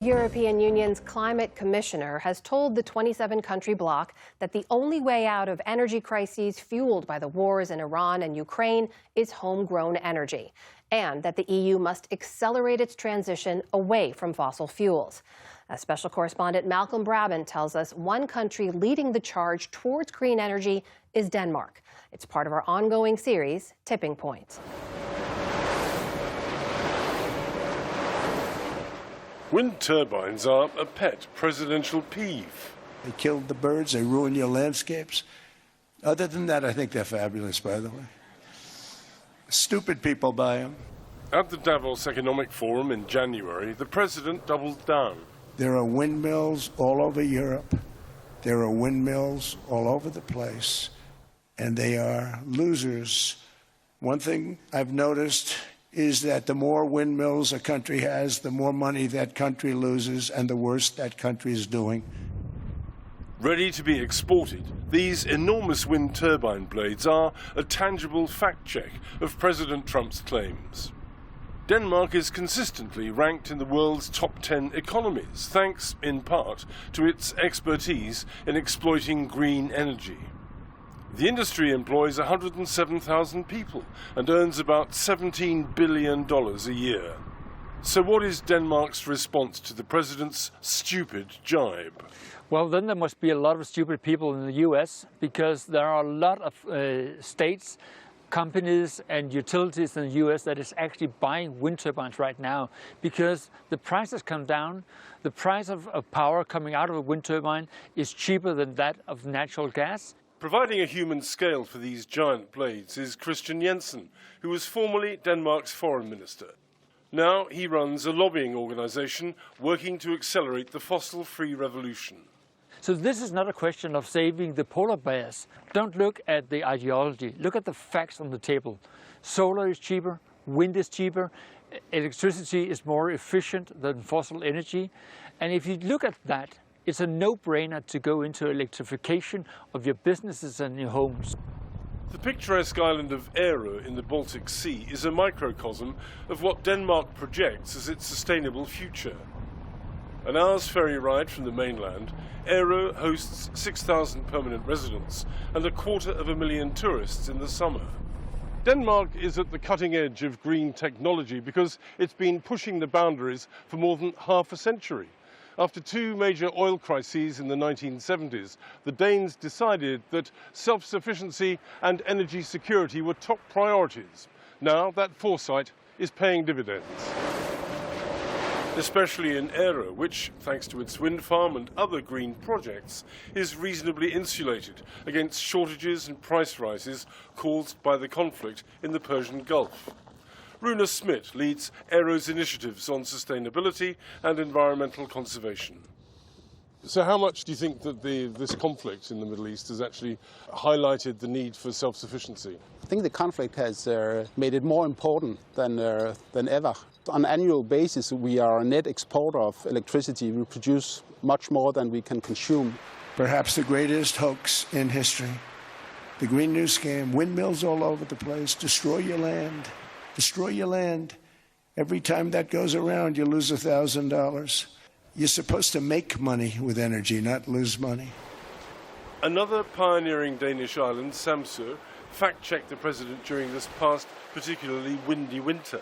European Union's climate commissioner has told the 27-country bloc that the only way out of energy crises fueled by the wars in Iran and Ukraine is homegrown energy, and that the EU must accelerate its transition away from fossil fuels. As special correspondent Malcolm Brabant tells us, one country leading the charge towards green energy is Denmark. It's part of our ongoing series, Tipping Point. Wind turbines are a pet presidential peeve. They killed the birds, they ruin your landscapes. Other than that, I think they're fabulous, by the way. Stupid people buy them. At the Davos Economic Forum in January, the president doubled down. There are windmills all over Europe. There are windmills all over the place, and they are losers. One thing I've noticed is that the more windmills a country has, the more money that country loses and the worse that country is doing. Ready to be exported, these enormous wind turbine blades are a tangible fact check of President Trump's claims. Denmark is consistently ranked in the world's top 10 economies, thanks in part to its expertise in exploiting green energy. The industry employs 107,000 people and earns about $17 billion a year. So what is Denmark's response to the president's stupid jibe? Well, then there must be a lot of stupid people in the U.S. because there are a lot of states, companies and utilities in the U.S. that is actually buying wind turbines right now because the prices come down. The price of power coming out of a wind turbine is cheaper than that of natural gas. Providing a human scale for these giant blades is Christian Jensen, who was formerly Denmark's foreign minister. Now he runs a lobbying organization working to accelerate the fossil-free revolution. So this is not a question of saving the polar bears. Don't look at the ideology. Look at the facts on the table. Solar is cheaper, wind is cheaper, electricity is more efficient than fossil energy. And if you look at that, it's a no-brainer to go into electrification of your businesses and your homes. The picturesque island of Ærø in the Baltic Sea is a microcosm of what Denmark projects as its sustainable future. An hour's ferry ride from the mainland, Ærø hosts 6,000 permanent residents and 250,000 tourists in the summer. Denmark is at the cutting edge of green technology because it's been pushing the boundaries for more than half a century. After two major oil crises in the 1970s, the Danes decided that self-sufficiency and energy security were top priorities. Now that foresight is paying dividends. Especially in Ærø, which, thanks to its wind farm and other green projects, is reasonably insulated against shortages and price rises caused by the conflict in the Persian Gulf. Rune Schmidt leads Ærø's initiatives on sustainability and environmental conservation. So how much do you think that this conflict in the Middle East has actually highlighted the need for self-sufficiency? I think the conflict has made it more important than ever. On an annual basis, we are a net exporter of electricity. We produce much more than we can consume. Perhaps the greatest hoax in history. The Green New Scam, windmills all over the place, destroy your land. Destroy your land. Every time that goes around, you lose $1,000. You're supposed to make money with energy, not lose money. Another pioneering Danish island, Samsø, fact-checked the president during this past particularly windy winter.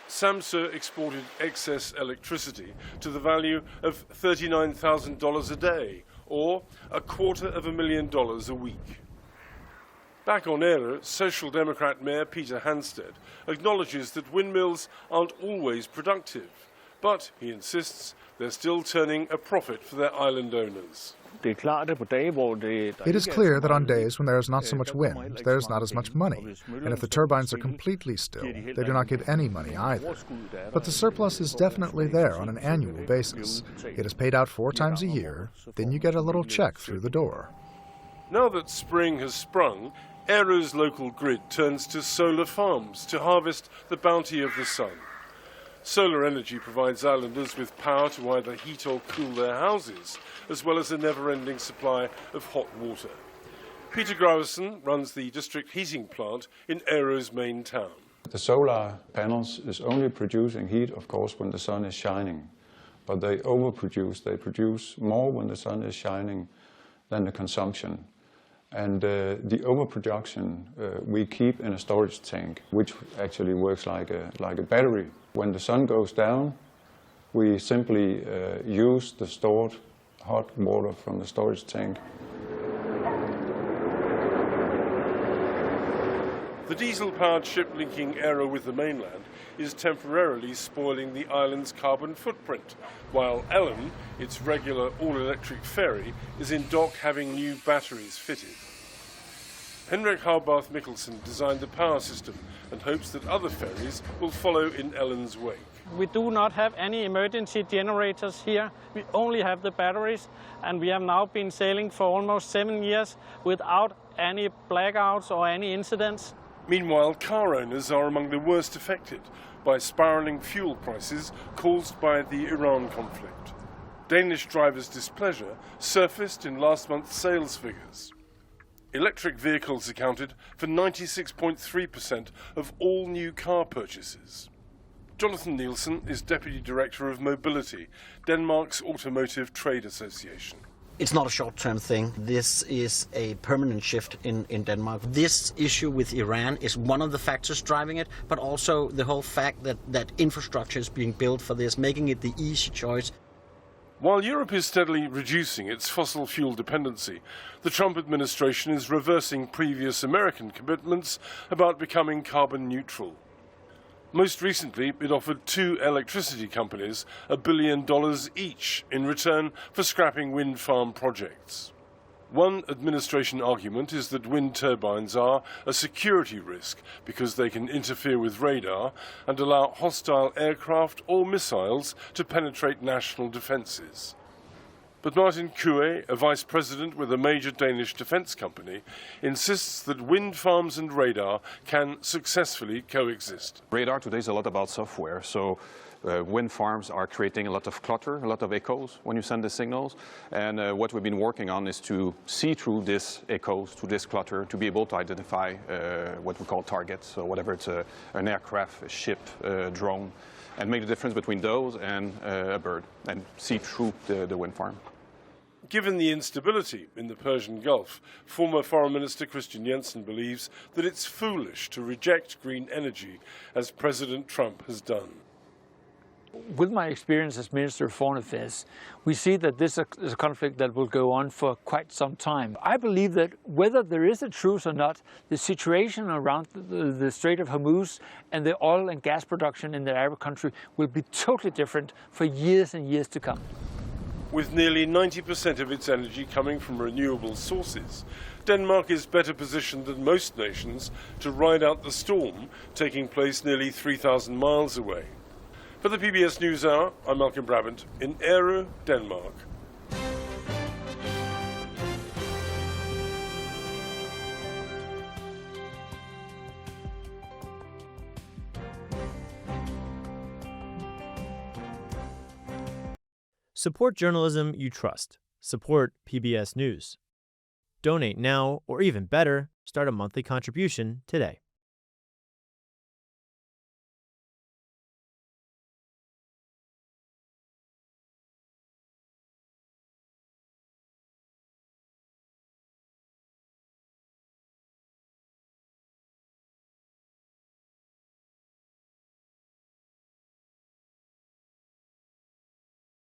Samsø exported excess electricity to the value of $39,000 a day, or $250,000 a week. Back on Ærø, Social Democrat Mayor Peter Hansted acknowledges that windmills aren't always productive, but, he insists, they're still turning a profit for their island owners. It is clear that on days when there is not so much wind, there is not as much money. And if the turbines are completely still, they do not get any money either. But the surplus is definitely there on an annual basis. It is paid out 4 times a year, then you get a little check through the door. Now that spring has sprung, Ærø's local grid turns to solar farms to harvest the bounty of the sun. Solar energy provides islanders with power to either heat or cool their houses, as well as a never-ending supply of hot water. Peter Graversen runs the district heating plant in Ærø's main town. The solar panels is only producing heat, of course, when the sun is shining. but they overproduce. They produce more when the sun is shining than the consumption. And the overproduction we keep in a storage tank, which actually works like a battery. When the sun goes down, we simply use the stored hot water from the storage tank. The diesel-powered ship linking Aero with the mainland is temporarily spoiling the island's carbon footprint, while Ellen, its regular all-electric ferry, is in dock having new batteries fitted. Henrik Harbath Mikkelsen designed the power system and hopes that other ferries will follow in Ellen's wake. We do not have any emergency generators here. We only have the batteries, and we have now been sailing for almost 7 years without any blackouts or any incidents. Meanwhile, car owners are among the worst affected by spiralling fuel prices caused by the Iran conflict. Danish drivers' displeasure surfaced in last month's sales figures. Electric vehicles accounted for 96.3% of all new car purchases. Jonathan Nielsen is Deputy Director of Mobility, Denmark's Automotive Trade Association. It's not a short-term thing. This is a permanent shift in Denmark. This issue with Iran is one of the factors driving it, but also the whole fact that infrastructure is being built for this, making it the easy choice. While Europe is steadily reducing its fossil fuel dependency, the Trump administration is reversing previous American commitments about becoming carbon neutral. Most recently, it offered 2 electricity companies $1 billion each in return for scrapping wind farm projects. One administration argument is that wind turbines are a security risk because they can interfere with radar and allow hostile aircraft or missiles to penetrate national defences. But Martin Kue, a vice president with a major Danish defence company, insists that wind farms and radar can successfully coexist. Radar today is a lot about software, so wind farms are creating a lot of clutter, a lot of echoes when you send the signals. And what we've been working on is to see through this echoes, to this clutter, to be able to identify what we call targets, so whatever it's an aircraft, a ship, a drone, and make the difference between those and a bird, and see through the wind farm. Given the instability in the Persian Gulf, former Foreign Minister Christian Jensen believes that it's foolish to reject green energy, as President Trump has done. With my experience as Minister of Foreign Affairs, we see that this is a conflict that will go on for quite some time. I believe that whether there is a truce or not, the situation around the Strait of Hormuz and the oil and gas production in the Arab country will be totally different for years and years to come. With nearly 90% of its energy coming from renewable sources, Denmark is better positioned than most nations to ride out the storm taking place nearly 3,000 miles away. For the PBS News Hour, I'm Malcolm Brabant in Ærø, Denmark. Support journalism you trust. Support PBS News. Donate now, or even better, start a monthly contribution today.